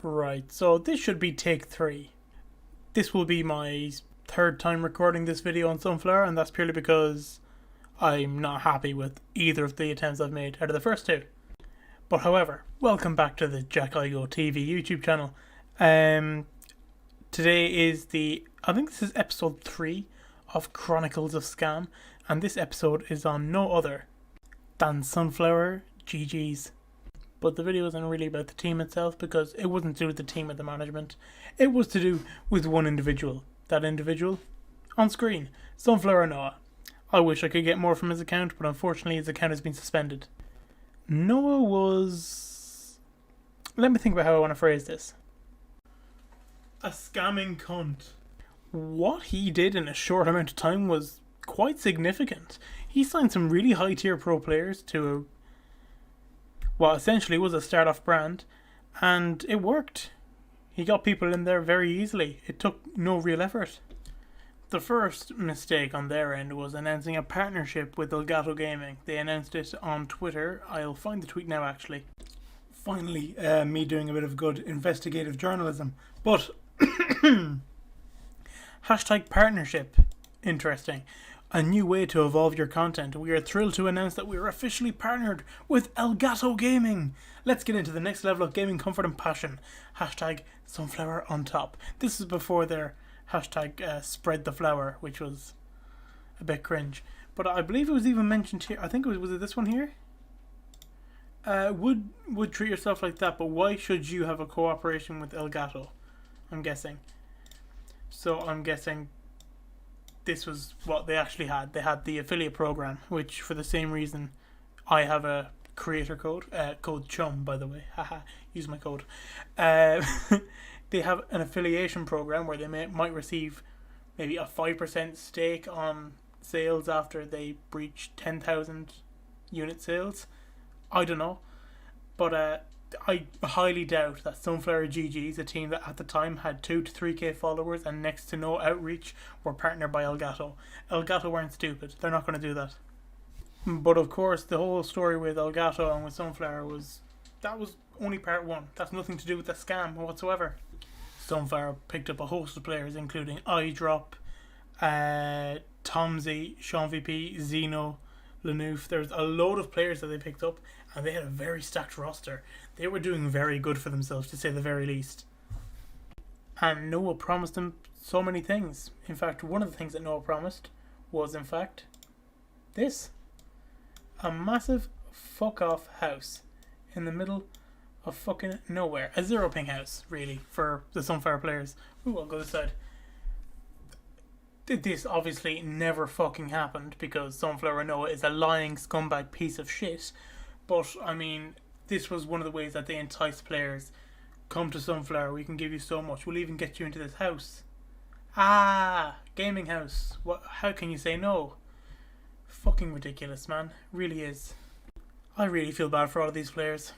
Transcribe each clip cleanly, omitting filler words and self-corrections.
Right, so this should be take 3. This will be my third time recording this video on Sunflower, and that's purely because I'm not happy with either of the attempts I've made out of the first two. But however, welcome back to the Jack Igo TV YouTube channel. Today is I think this is episode 3 of Chronicles of Scam, and this episode is on no other than Sunflower GG's. But the video isn't really about the team itself, because it wasn't to do with the team or the management. It was to do with one individual. That individual, on screen, Sunflower Noah. I wish I could get more from his account, but unfortunately his account has been suspended. Noah was... Let me think about how I want to phrase this. A scamming cunt. What he did in a short amount of time was quite significant. He signed some really high tier pro players to what essentially was a start-off brand, and it worked. He got people in there very easily. It took no real effort. The first mistake on their end was announcing a partnership with Elgato Gaming. They announced it on Twitter. I'll find the tweet now, actually. Finally, me doing a bit of good investigative journalism. But hashtag partnership. Interesting. A new way to evolve your content. We are thrilled to announce that we are officially partnered with Elgato Gaming. Let's get into the next level of gaming comfort and passion. Hashtag Sunflower on top. This is before their hashtag spread the flower, which was a bit cringe. But I believe it was even mentioned here. I think was it this one here? Would treat yourself like that, but why should you have a cooperation with Elgato? I'm guessing. So I'm guessing this was what they actually had. They had the affiliate program, which for the same reason I have a creator code, code CHUM, by the way. Haha, use my code. They have an affiliation program where they might receive maybe a 5% stake on sales after they breach 10,000 unit sales. I don't know. But I highly doubt that Sunflower GG's, a team that at the time had 2 to 3k followers and next to no outreach, were partnered by Elgato. Elgato weren't stupid. They're not going to do that. But of course, the whole story with Elgato and with Sunflower was only part 1. That's nothing to do with the scam whatsoever. Sunflower picked up a host of players, including iDrop, Tomzy, Sean VP, Zeno, Lanouf. There's a load of players that they picked up, and they had a very stacked roster. They were doing very good for themselves, to say the very least. And Noah promised them so many things. In fact, one of the things that Noah promised was, in fact, this. A massive fuck-off house in the middle of fucking nowhere. A zero ping house, really, for the Sunflower players. Ooh, I'll go this side. This obviously never fucking happened, because Sunflower Noah is a lying scumbag piece of shit. But, I mean, this was one of the ways that they enticed players. Come to Sunflower, we can give you so much. We'll even get you into this house. Ah, gaming house. What? How can you say no? Fucking ridiculous, man. Really is. I really feel bad for all of these players.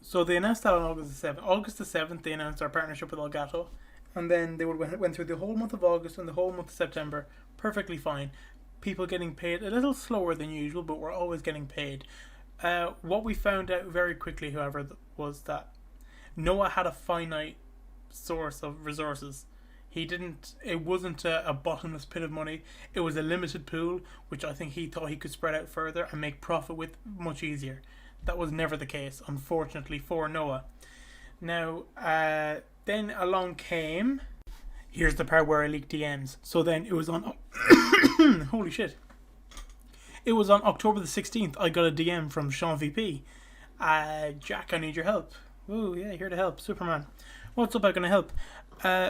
So they announced that on August the 7th. August the 7th, they announced our partnership with Elgato. And then they went through the whole month of August and the whole month of September perfectly fine. People getting paid a little slower than usual, but we're always getting paid. What we found out very quickly, however, was that Noah had a finite source of resources. It wasn't a bottomless pit of money. It was a limited pool, which I think he thought he could spread out further and make profit with much easier. That was never the case, unfortunately, for Noah. Now, then along came... Here's the part where I leaked DMs. So then it was on... Holy shit. It was on October the 16th. I got a DM from Sean VP. Jack, I need your help. Ooh, yeah, here to help. Superman. What's up, I'm going to help.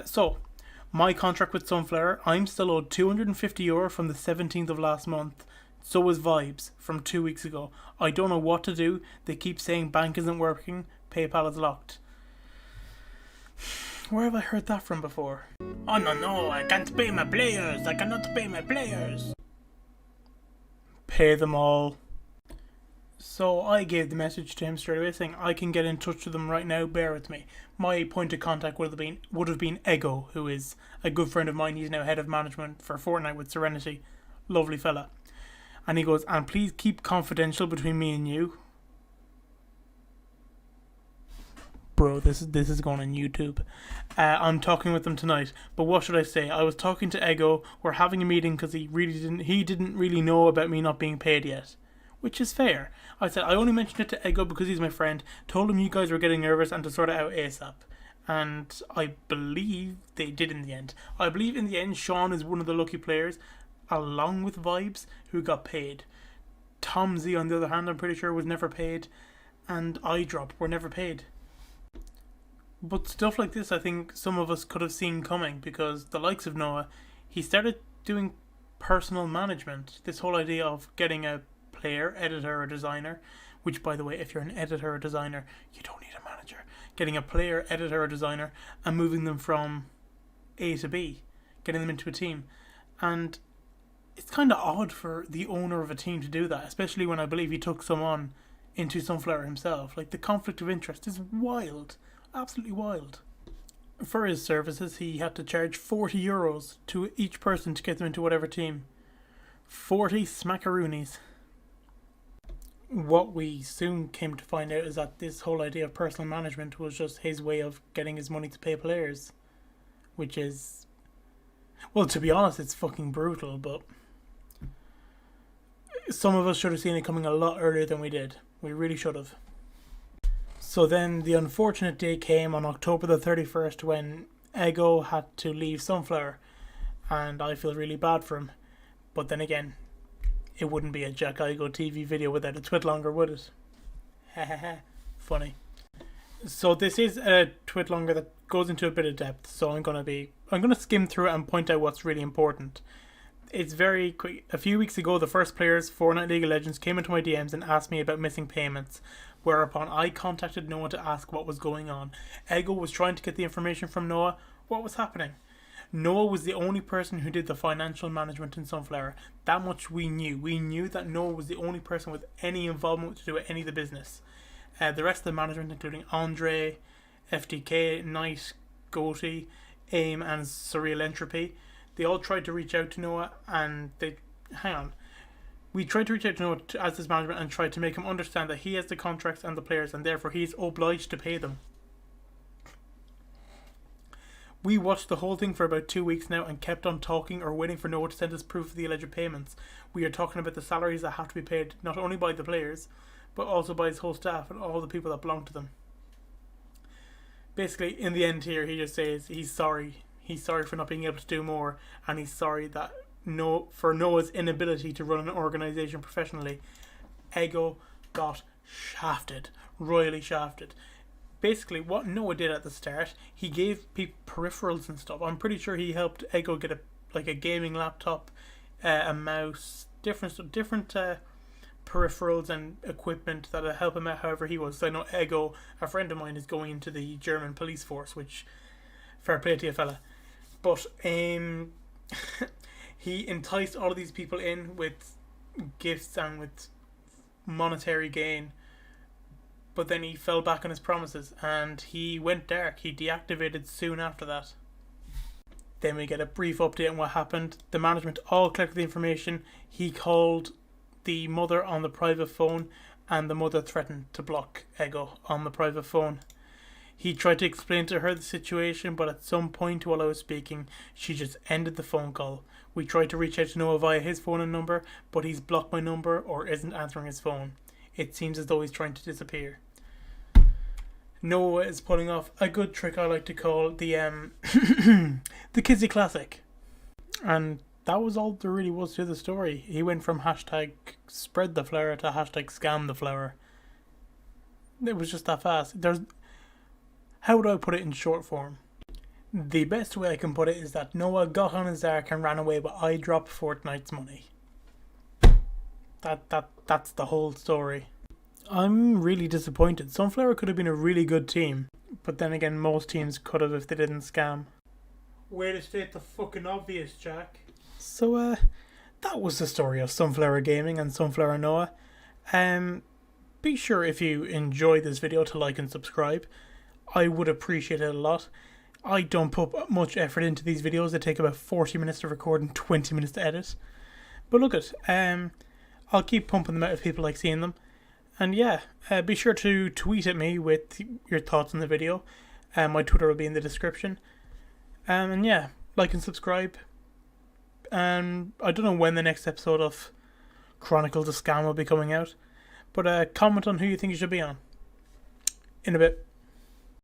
So, my contract with Sunflower, I'm still owed €250 from the 17th of last month. So was Vibes from 2 weeks ago. I don't know what to do. They keep saying bank isn't working. PayPal is locked. Where have I heard that from before? Oh no, I can't pay my players. I cannot pay my players. Pay them all. So I gave the message to him straight away saying I can get in touch with them right now, bear with me. My point of contact would have been Ego, who is a good friend of mine. He's now head of management for Fortnite with Serenity. Lovely fella. And he goes, and please keep confidential between me and you. Bro, this is going on YouTube. I'm talking with them tonight, but what should I say? I was talking to Ego. We're having a meeting because he didn't really know about me not being paid yet, which is fair. I said I only mentioned it to Ego because he's my friend. Told him you guys were getting nervous and to sort it out ASAP. And I believe they did in the end. I believe in the end Sean is one of the lucky players, along with Vibes, who got paid. Tom Z, on the other hand, I'm pretty sure was never paid, and iDrop were never paid. But stuff like this, I think some of us could have seen coming, because the likes of Noah, he started doing personal management. This whole idea of getting a player, editor, or designer, which, by the way, if you're an editor or designer, you don't need a manager. Getting a player, editor, or designer, and moving them from A to B, getting them into a team. And it's kind of odd for the owner of a team to do that, especially when I believe he took some on into Sunflower himself. Like, the conflict of interest is wild. Absolutely wild. For his services, he had to charge €40 to each person to get them into whatever team. 40 smackaroonies. What we soon came to find out is that this whole idea of personal management was just his way of getting his money to pay players. Which is... well, to be honest, it's fucking brutal, but... some of us should have seen it coming a lot earlier than we did. We really should have. So then the unfortunate day came on October the 31st when Ego had to leave Sunflower, and I feel really bad for him. But then again, it wouldn't be a Jack Igo TV video without a twit longer, would it? Hahaha, funny. So this is a twit longer that goes into a bit of depth, so I'm gonna skim through it and point out what's really important. It's very quick. A few weeks ago, the first players, Fortnite League of Legends, came into my DMs and asked me about missing payments, whereupon I contacted Noah to ask what was going on. Ego was trying to get the information from Noah. What was happening? Noah was the only person who did the financial management in Sunflower. That much we knew. We knew that Noah was the only person with any involvement to do with any of the business. The rest of the management, including Andre, FDK, Knight, Goatee, AIM, and Surreal Entropy, they all tried to reach out to Noah, and we tried to reach out to Noah as his management and tried to make him understand that he has the contracts and the players, and therefore he is obliged to pay them. We watched the whole thing for about 2 weeks now and kept on talking or waiting for Noah to send us proof of the alleged payments. We are talking about the salaries that have to be paid not only by the players, but also by his whole staff and all the people that belong to them. Basically, in the end here, he just says he's sorry. He's sorry for not being able to do more, and he's sorry that for Noah's inability to run an organisation professionally. Ego got shafted, royally shafted. Basically, what Noah did at the start, he gave people peripherals and stuff. I'm pretty sure he helped Ego get a gaming laptop, a mouse, different peripherals and equipment that'll help him out however he was. So I know Ego, a friend of mine, is going into the German police force, which, fair play to you, fella. But he enticed all of these people in with gifts and with monetary gain, but then he fell back on his promises and he went dark. He deactivated soon after that. Then we get a brief update on what happened. The management all collected the information. He called the mother on the private phone, and the mother threatened to block Ego on the private phone. He tried to explain to her the situation, but at some point while I was speaking, she just ended the phone call. We tried to reach out to Noah via his phone and number, but he's blocked my number or isn't answering his phone. It seems as though he's trying to disappear. Noah is pulling off a good trick I like to call the the Kizzy Classic. And that was all there really was to the story. He went from hashtag spread the flower to hashtag scam the flower. It was just that fast. How would I put it in short form? The best way I can put it is that Noah got on his ark and ran away, but I dropped Fortnite's money. That's the whole story. I'm really disappointed. Sunflower could have been a really good team, but then again, most teams could have if they didn't scam. Way to state the fucking obvious, Jack. So, that was the story of Sunflower Gaming and Sunflower Noah. Be sure if you enjoyed this video to like and subscribe. I would appreciate it a lot. I don't put much effort into these videos. They take about 40 minutes to record and 20 minutes to edit. But look I'll keep pumping them out if people like seeing them. And yeah, be sure to tweet at me with your thoughts on the video. My Twitter will be in the description. And yeah, like and subscribe. And I don't know when the next episode of Chronicles of Scam will be coming out. But comment on who you think you should be on. In a bit.